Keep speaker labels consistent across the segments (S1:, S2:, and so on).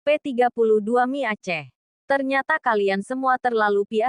S1: P32 Mi Aceh. Ternyata kalian semua terlalu pi***.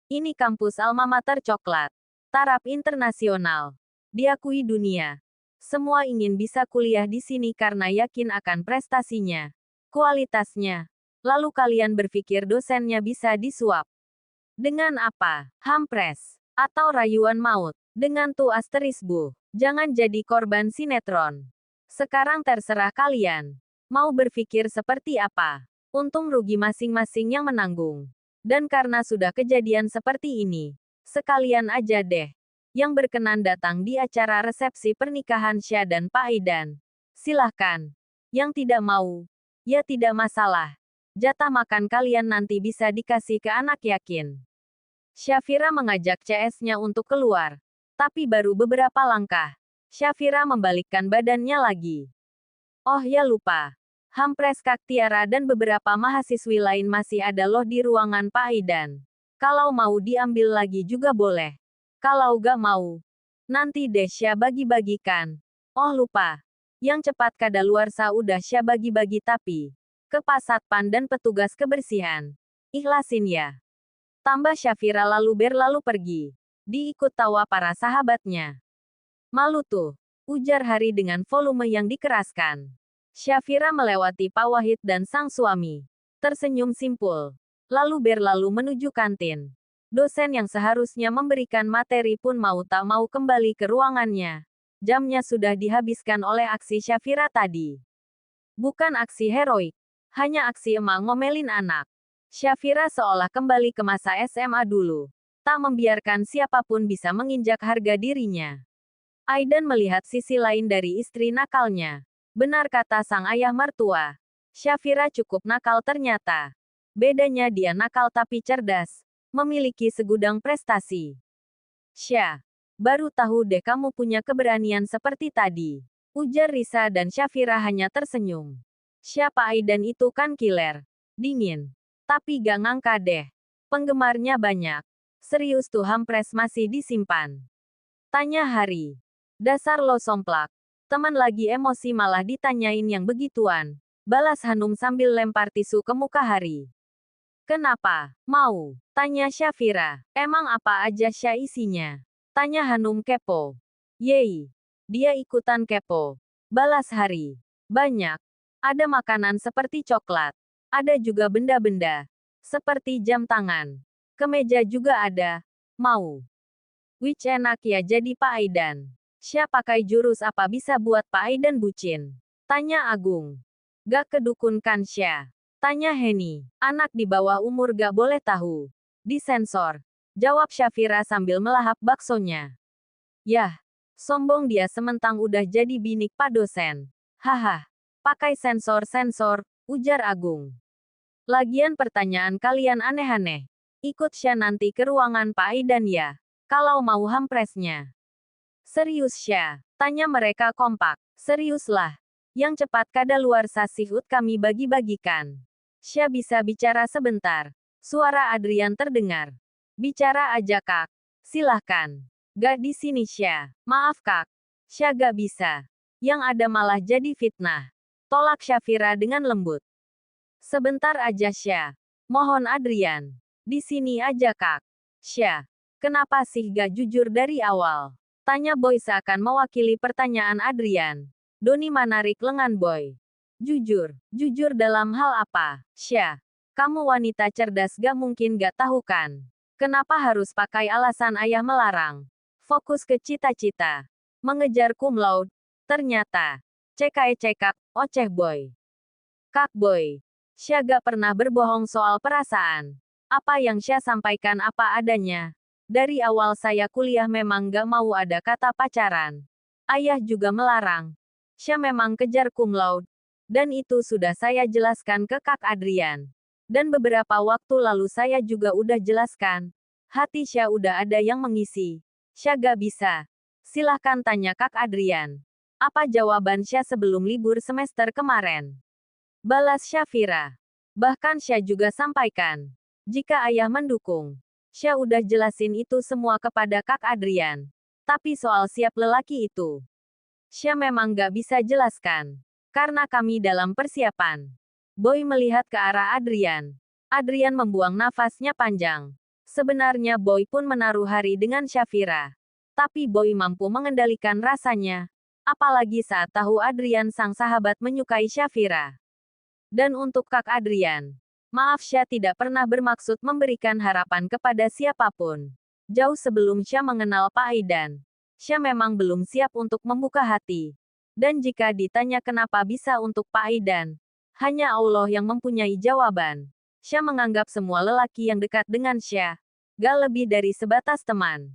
S1: Ini kampus alma mater coklat. Taraf internasional. Diakui dunia. Semua ingin bisa kuliah di sini karena yakin akan prestasinya, kualitasnya. Lalu kalian berpikir dosennya bisa disuap. Dengan apa? Hampres. Atau rayuan maut. Dengan ***bu. Jangan jadi korban sinetron. Sekarang terserah kalian. Mau berpikir seperti apa? Untung rugi masing-masing yang menanggung. Dan karena sudah kejadian seperti ini, sekalian aja deh. Yang berkenan datang di acara resepsi pernikahan Syah dan Pak Aidan. Silahkan. Yang tidak mau, ya tidak masalah. Jatah makan kalian nanti bisa dikasih ke anak yakin. Syafira mengajak CS-nya untuk keluar. Tapi baru beberapa langkah, Syafira membalikkan badannya lagi. Oh ya lupa. Hampres, Kak Tiara dan beberapa mahasiswi lain masih ada loh di ruangan Pak Aidan. Kalau mau diambil lagi juga boleh. Kalau gak mau, nanti deh Syah bagi-bagikan. Oh lupa. Yang cepat kadaluarsa udah Syah bagi-bagi tapi ke Pak Satpam dan petugas kebersihan. Ikhlasin ya. Tambah Syafira lalu berlalu pergi. Diikut tawa para sahabatnya. Malu tuh, ujar Hari dengan volume yang dikeraskan. Syafira melewati Pak Wahid dan sang suami. Tersenyum simpul. Lalu berlalu menuju kantin. Dosen yang seharusnya memberikan materi pun mau tak mau kembali ke ruangannya. Jamnya sudah dihabiskan oleh aksi Syafira tadi. Bukan aksi heroik. Hanya aksi emak ngomelin anak. Syafira seolah kembali ke masa SMA dulu. Tak membiarkan siapapun bisa menginjak harga dirinya. Aidan melihat sisi lain dari istri nakalnya. Benar kata sang ayah mertua. Syafira cukup nakal ternyata. Bedanya dia nakal tapi cerdas. Memiliki segudang prestasi. Syah, baru tahu deh kamu punya keberanian seperti tadi. Ujar Risa dan Syafira hanya tersenyum. Siapa Aidan itu kan killer. Dingin. Tapi gak ngangka deh. Penggemarnya banyak. Serius tuh Hampres masih disimpan. Tanya Hari. Dasar lo somplak. Teman lagi emosi malah ditanyain yang begituan. Balas Hanum sambil lempar tisu ke muka Hari. Kenapa? Mau? Tanya Syafira. Emang apa aja Syah isinya? Tanya Hanum kepo. Yei. Dia ikutan kepo. Balas Hari. Banyak. Ada makanan seperti coklat. Ada juga benda-benda. Seperti jam tangan. Kemeja juga ada. Mau? Which enak ya jadi Pak Aidan. Syah pakai jurus apa bisa buat Pak Aidan bucin? Tanya Agung. Gak kedukun kan Syah? Tanya Heni. Anak di bawah umur gak boleh tahu. Disensor. Jawab Syafira sambil melahap baksonya. Yah. Sombong dia sementang udah jadi binik Pak dosen. Haha. Pakai sensor-sensor, ujar Agung. Lagian pertanyaan kalian aneh-aneh. Ikut Syah nanti ke ruangan Pak Aidan ya. Kalau mau Hampresnya. Serius Syah? Tanya mereka kompak. Seriuslah. Yang cepat kadaluarsa sihut kami bagi-bagikan. Syah bisa bicara sebentar. Suara Adrian terdengar. Bicara aja Kak. Silahkan. Gak di sini Syah. Maaf Kak. Syah gak bisa. Yang ada malah jadi fitnah. Tolak Syafira dengan lembut. Sebentar aja Syah. Mohon Adrian. Di sini aja Kak. Syah. Kenapa sih gak jujur dari awal? Tanya Boy seakan mewakili pertanyaan Adrian. Doni menarik lengan Boy. Jujur. Jujur dalam hal apa? Syah. Kamu wanita cerdas gak mungkin gak tahu kan? Kenapa harus pakai alasan ayah melarang? Fokus ke cita-cita. Mengejar cum laude. Ternyata. Cekak, oceh Boy. Kak Boy. Syah gak pernah berbohong soal perasaan. Apa yang Syah sampaikan apa adanya. Dari awal saya kuliah memang gak mau ada kata pacaran. Ayah juga melarang. Syah memang kejar cum laude. Dan itu sudah saya jelaskan ke Kak Adrian. Dan beberapa waktu lalu saya juga udah jelaskan. Hati Syah udah ada yang mengisi. Syah gak bisa. Silahkan tanya Kak Adrian. Apa jawaban Syah sebelum libur semester kemarin? Balas Syafira. Bahkan Syah juga sampaikan. Jika ayah mendukung. Syah udah jelasin itu semua kepada Kak Adrian. Tapi soal siap lelaki itu. Syah memang gak bisa jelaskan. Karena kami dalam persiapan. Boy melihat ke arah Adrian. Adrian membuang nafasnya panjang. Sebenarnya Boy pun menaruh hari dengan Shafira. Tapi Boy mampu mengendalikan rasanya. Apalagi saat tahu Adrian sang sahabat menyukai Shafira. Dan untuk Kak Adrian. Maaf Sya tidak pernah bermaksud memberikan harapan kepada siapapun. Jauh sebelum Sya mengenal Pak Aidan. Sya memang belum siap untuk membuka hati. Dan jika ditanya kenapa bisa untuk Pak Aidan, hanya Allah yang mempunyai jawaban. Sya menganggap semua lelaki yang dekat dengan Sya, gak lebih dari sebatas teman.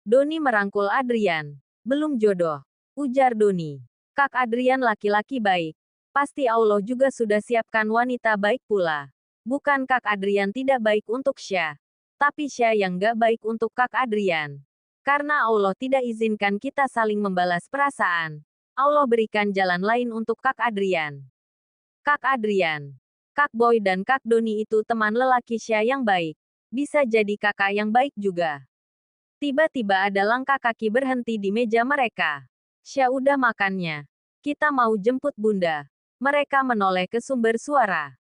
S1: Doni merangkul Adrian. Belum jodoh, ujar Doni. Kak Adrian laki-laki baik. Pasti Allah juga sudah siapkan wanita baik pula. Bukan Kak Adrian tidak baik untuk Sya, tapi Sya yang gak baik untuk Kak Adrian. Karena Allah tidak izinkan kita saling membalas perasaan. Allah berikan jalan lain untuk Kak Adrian. Kak Adrian, Kak Boy dan Kak Doni itu teman lelaki Sya yang baik. Bisa jadi kakak yang baik juga. Tiba-tiba ada langkah kaki berhenti di meja mereka. Sya udah makannya. Kita mau jemput Bunda. Mereka menoleh ke sumber suara.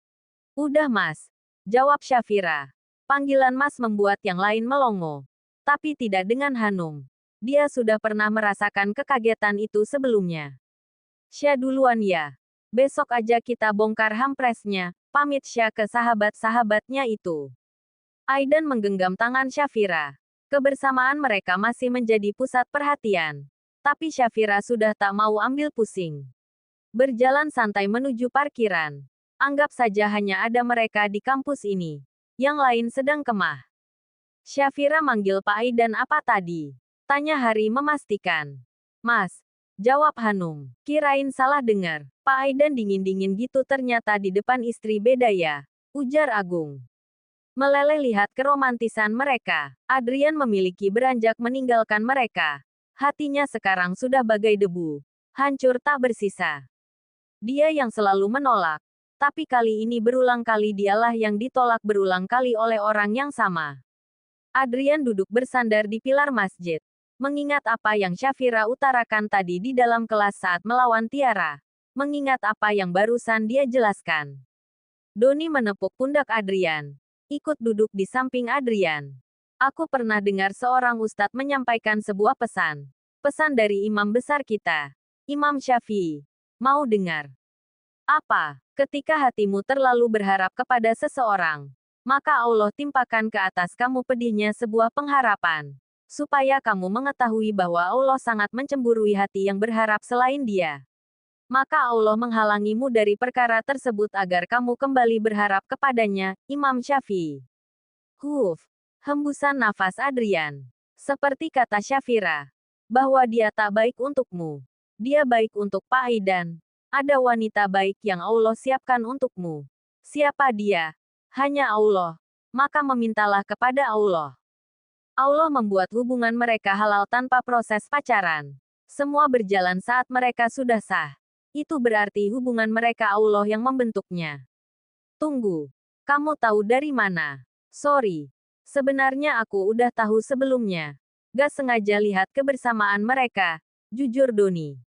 S1: Udah Mas, jawab Shafira. Panggilan Mas membuat yang lain melongo. Tapi tidak dengan Hanum. Dia sudah pernah merasakan kekagetan itu sebelumnya. Sya duluan ya. Besok aja kita bongkar hampresnya, pamit Sya ke sahabat-sahabatnya itu. Aidan menggenggam tangan Shafira. Kebersamaan mereka masih menjadi pusat perhatian. Tapi Shafira sudah tak mau ambil pusing. Berjalan santai menuju parkiran. Anggap saja hanya ada mereka di kampus ini. Yang lain sedang kemah. Shafira manggil Pak Aidan apa tadi? Tanya Hari memastikan. Mas, jawab Hanum. Kirain salah dengar. Pak Aidan dingin-dingin gitu ternyata di depan istri beda ya. Ujar Agung. Meleleh lihat keromantisan mereka. Adrian memiliki beranjak meninggalkan mereka. Hatinya sekarang sudah bagai debu. Hancur tak bersisa. Dia yang selalu menolak. Tapi kali ini berulang kali dialah yang ditolak berulang kali oleh orang yang sama. Adrian duduk bersandar di pilar masjid. Mengingat apa yang Shafira utarakan tadi di dalam kelas saat melawan Tiara. Mengingat apa yang barusan dia jelaskan. Doni menepuk pundak Adrian. Ikut duduk di samping Adrian. Aku pernah dengar seorang ustadz menyampaikan sebuah pesan. Pesan dari imam besar kita. Imam Syafi'i. Mau dengar? Apa? Ketika hatimu terlalu berharap kepada seseorang, maka Allah timpakan ke atas kamu pedihnya sebuah pengharapan. Supaya kamu mengetahui bahwa Allah sangat mencemburui hati yang berharap selain Dia. Maka Allah menghalangimu dari perkara tersebut agar kamu kembali berharap kepadanya, Imam Syafi'i. Hembusan nafas Adrian. Seperti kata Shafira. Bahwa dia tak baik untukmu. Dia baik untuk Pak Aidan. Ada wanita baik yang Allah siapkan untukmu. Siapa dia? Hanya Allah. Maka memintalah kepada Allah. Allah membuat hubungan mereka halal tanpa proses pacaran. Semua berjalan saat mereka sudah sah. Itu berarti hubungan mereka Allah yang membentuknya. Tunggu. Kamu tahu dari mana? Sorry. Sebenarnya aku udah tahu sebelumnya. Gak sengaja lihat kebersamaan mereka. Jujur Doni.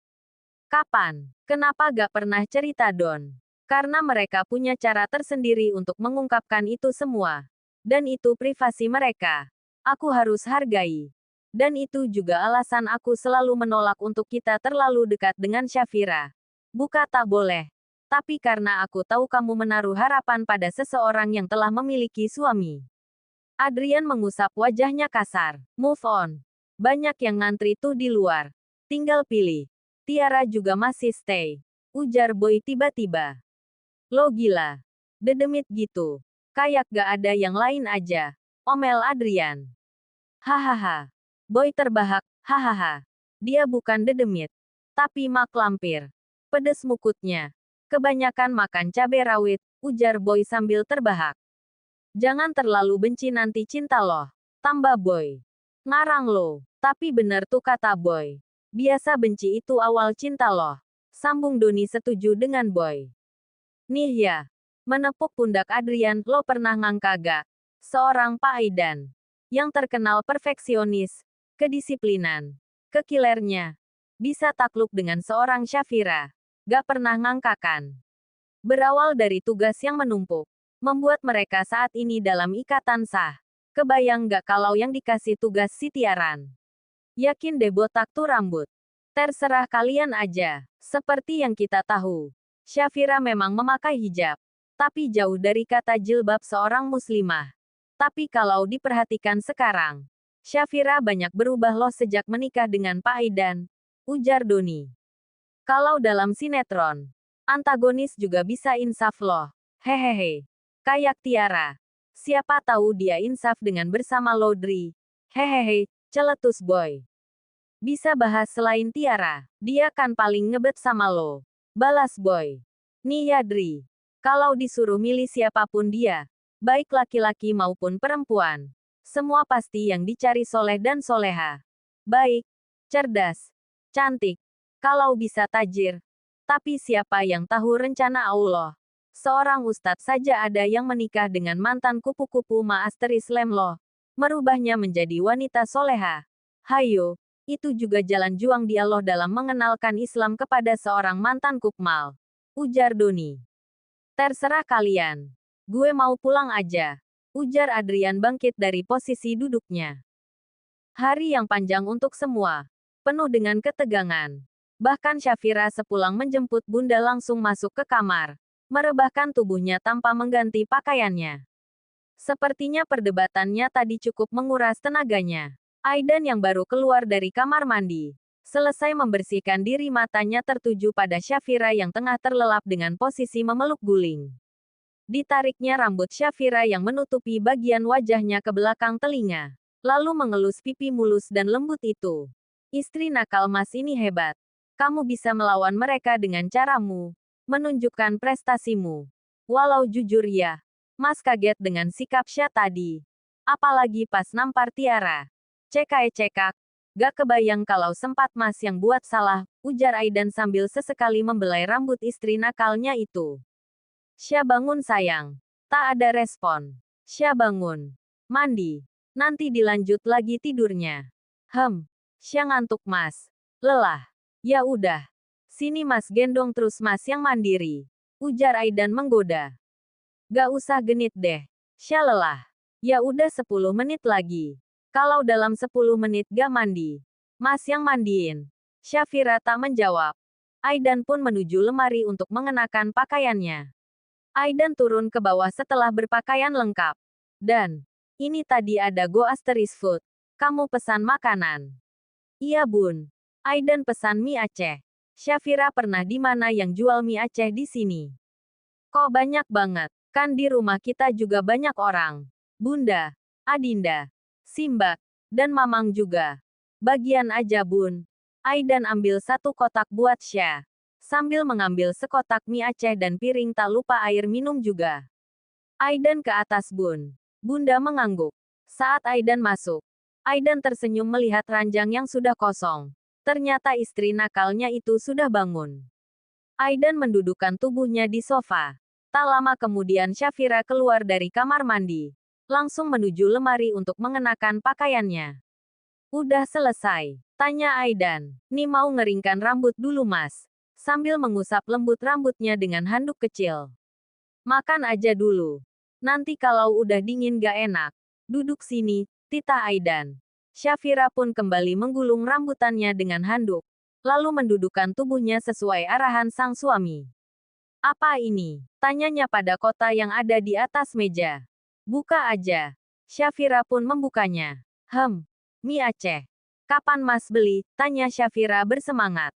S1: Kapan? Kenapa gak pernah cerita Don? Karena mereka punya cara tersendiri untuk mengungkapkan itu semua. Dan itu privasi mereka. Aku harus hargai. Dan itu juga alasan aku selalu menolak untuk kita terlalu dekat dengan Shafira. Bukan tak boleh. Tapi karena aku tahu kamu menaruh harapan pada seseorang yang telah memiliki suami. Adrian mengusap wajahnya kasar. Move on. Banyak yang ngantri tuh di luar. Tinggal pilih. Tiara juga masih stay. Ujar Boy tiba-tiba. Lo gila. Dedemit gitu. Kayak gak ada yang lain aja. Omel Adrian. Hahaha. Boy terbahak. Hahaha. Dia bukan dedemit. Tapi mak lampir. Pedes mukutnya. Kebanyakan makan cabai rawit. Ujar Boy sambil terbahak. Jangan terlalu benci nanti cinta loh. Tambah Boy. Ngarang lo. Tapi bener tuh kata Boy. Biasa benci itu awal cinta loh. Sambung Doni setuju dengan Boy. Nih ya. Menepuk pundak Adrian, lo pernah ngangka gak? Seorang Pak Aidan. Yang terkenal perfeksionis, kedisiplinan, kekilernya. Bisa takluk dengan seorang Shafira. Gak pernah ngangka kan? Berawal dari tugas yang menumpuk, membuat mereka saat ini dalam ikatan sah. Kebayang gak kalau yang dikasih tugas si Tiaran? Yakin deh botak tuh rambut. Terserah kalian aja. Seperti yang kita tahu, Syafira memang memakai hijab. Tapi jauh dari kata jilbab seorang muslimah. Tapi kalau diperhatikan sekarang, Syafira banyak berubah loh sejak menikah dengan Pak Aidan, ujar Doni. Kalau dalam sinetron, antagonis juga bisa insaf loh. Hehehe. Kayak Tiara. Siapa tahu dia insaf dengan bersama Laudri. Hehehe, celetus boy. Bisa bahas selain Tiara, dia kan paling ngebet sama lo. Balas boy. Nih Yadri. Kalau disuruh milih siapapun dia, baik laki-laki maupun perempuan, semua pasti yang dicari soleh dan soleha. Baik, cerdas, cantik, kalau bisa tajir. Tapi siapa yang tahu rencana Allah? Seorang ustadz saja ada yang menikah dengan mantan kupu-kupu Maasteri Slam loh. Merubahnya menjadi wanita soleha. Hayo, itu juga jalan juang dia loh dalam mengenalkan Islam kepada seorang mantan kukmal. Ujar Doni. Terserah kalian. Gue mau pulang aja. Ujar Adrian bangkit dari posisi duduknya. Hari yang panjang untuk semua. Penuh dengan ketegangan. Bahkan Syafira sepulang menjemput Bunda langsung masuk ke kamar. Merebahkan tubuhnya tanpa mengganti pakaiannya. Sepertinya perdebatannya tadi cukup menguras tenaganya. Aidan yang baru keluar dari kamar mandi. Selesai membersihkan diri, matanya tertuju pada Syafira yang tengah terlelap dengan posisi memeluk guling. Ditariknya rambut Syafira yang menutupi bagian wajahnya ke belakang telinga. Lalu mengelus pipi mulus dan lembut itu. Istri nakal Mas ini hebat. Kamu bisa melawan mereka dengan caramu. Menunjukkan prestasimu. Walau jujur ya, Mas kaget dengan sikap Syah tadi. Apalagi pas nampar Tiara. Cekak. Gak kebayang kalau sempat Mas yang buat salah, ujar Aidan sambil sesekali membelai rambut istri nakalnya itu. Syah bangun sayang. Tak ada respon. Syah bangun. Mandi. Nanti dilanjut lagi tidurnya. Syah ngantuk Mas. Lelah. Ya udah. Sini Mas gendong terus Mas yang mandiri. Ujar Aidan menggoda. Gak usah genit deh. Syah lelah. Ya udah 10 menit lagi. Kalau dalam 10 menit gak mandi, Mas yang mandiin. Syafira tak menjawab. Aidan pun menuju lemari untuk mengenakan pakaiannya. Aidan turun ke bawah setelah berpakaian lengkap. Dan, ini tadi ada Go Asteris Food. Kamu pesan makanan? Iya bun. Aidan pesan mie Aceh. Syafira pernah di mana yang jual mie Aceh di sini? Kok banyak banget? Kan di rumah kita juga banyak orang. Bunda, Adinda, Simbak, dan Mamang juga. Bagian aja bun. Aidan ambil 1 kotak buat Syah. Sambil mengambil sekotak mie Aceh dan piring tak lupa air minum juga. Aidan ke atas bun. Bunda mengangguk. Saat Aidan masuk, Aidan tersenyum melihat ranjang yang sudah kosong. Ternyata istri nakalnya itu sudah bangun. Aidan mendudukkan tubuhnya di sofa. Tak lama kemudian Syafira keluar dari kamar mandi. Langsung menuju lemari untuk mengenakan pakaiannya. Udah selesai? Tanya Aidan. Nih mau ngeringkan rambut dulu Mas. Sambil mengusap lembut rambutnya dengan handuk kecil. Makan aja dulu. Nanti kalau udah dingin gak enak. Duduk sini, titah Aidan. Syafira pun kembali menggulung rambutannya dengan handuk. Lalu mendudukkan tubuhnya sesuai arahan sang suami. Apa ini? Tanyanya pada kotak yang ada di atas meja. Buka aja. Syafira pun membukanya. Mie Aceh. Kapan Mas beli? Tanya Syafira bersemangat.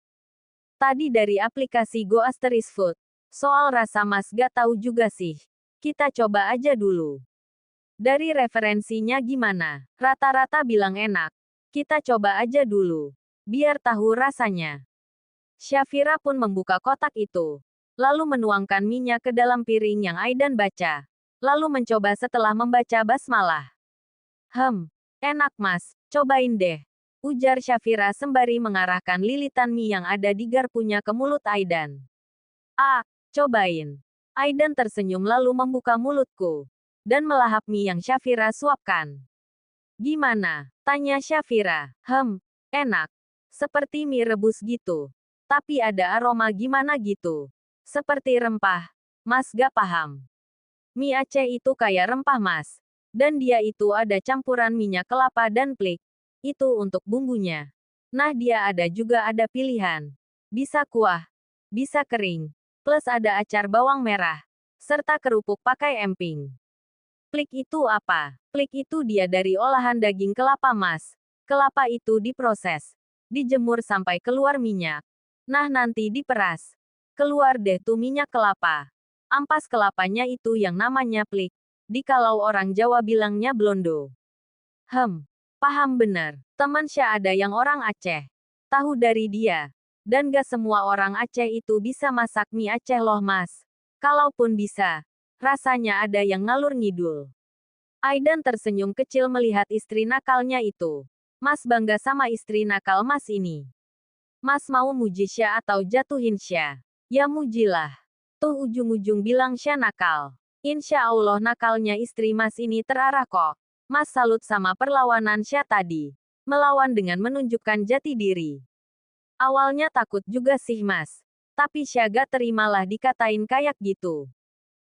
S1: Tadi dari aplikasi Go Asteris Food. Soal rasa Mas gak tahu juga sih. Kita coba aja dulu. Dari referensinya gimana? Rata-rata bilang enak. Kita coba aja dulu. Biar tahu rasanya. Syafira pun membuka kotak itu. Lalu menuangkan minyak ke dalam piring yang Aidan baca. Lalu mencoba setelah membaca basmalah. Enak Mas, cobain deh. Ujar Syafira sembari mengarahkan lilitan mie yang ada di garpunya ke mulut Aidan. Cobain. Aidan tersenyum lalu membuka mulutku. Dan melahap mie yang Syafira suapkan. Gimana? Tanya Syafira. Enak. Seperti mie rebus gitu. Tapi ada aroma gimana gitu. Seperti rempah. Mas gak paham. Mie Aceh itu kayak rempah mas. Dan dia itu ada campuran minyak kelapa dan plik. Itu untuk bumbunya. Nah dia ada pilihan. Bisa kuah, bisa kering, plus ada acar bawang merah, serta kerupuk pakai emping. Plik itu apa? Plik itu dia dari olahan daging kelapa mas. Kelapa itu diproses, dijemur sampai keluar minyak. Nah nanti diperas. Keluar deh tuh minyak kelapa. Ampas kelapanya itu yang namanya plik. Dikalau orang Jawa bilangnya blondo. Paham bener. Teman Syah ada yang orang Aceh. Tahu dari dia. Dan gak semua orang Aceh itu bisa masak mie Aceh loh mas. Kalaupun bisa, rasanya ada yang ngalur ngidul. Aidan tersenyum kecil melihat istri nakalnya itu. Mas bangga sama istri nakal mas ini. Mas mau muji Syah atau jatuhin Syah? Ya mujilah. Tuh ujung-ujung bilang Syah nakal. Insya Allah nakalnya istri mas ini terarah kok. Mas salut sama perlawanan Syah tadi. Melawan dengan menunjukkan jati diri. Awalnya takut juga sih mas. Tapi Syah gak terimalah dikatain kayak gitu.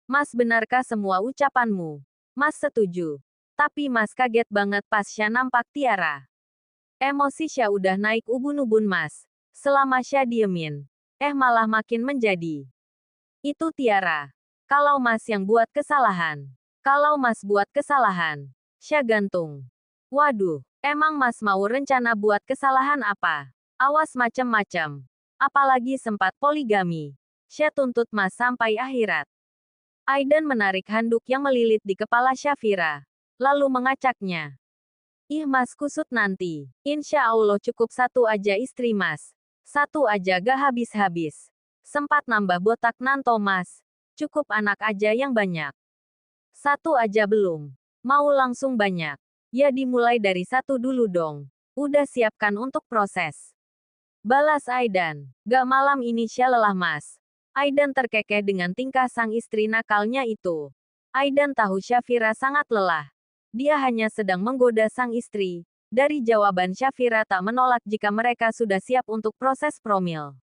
S1: Mas benarkah semua ucapanmu? Mas setuju. Tapi mas kaget banget pas Syah nampak Tiara. Emosi Syah udah naik ubun-ubun mas. Selama Syah diemin. Malah makin menjadi. Itu Tiara. Kalau mas yang buat kesalahan. Kalau mas buat kesalahan. Syah gantung. Waduh, emang mas mau rencana buat kesalahan apa? Awas macem-macem. Apalagi sempat poligami. Syah tuntut mas sampai akhirat. Aidan menarik handuk yang melilit di kepala Syafira. Lalu mengacaknya. Ih mas kusut nanti. Insya Allah cukup satu aja istri mas. Satu aja gak habis-habis. Sempat nambah botak nanto mas. Cukup anak aja yang banyak. Satu aja belum. Mau langsung banyak. Ya dimulai dari satu dulu dong. Udah siapkan untuk proses. Balas Aidan. Gak malam ini Syah lelah mas. Aidan terkekeh dengan tingkah sang istri nakalnya itu. Aidan tahu Syafira sangat lelah. Dia hanya sedang menggoda sang istri. Dari jawaban Syafira tak menolak jika mereka sudah siap untuk proses promil.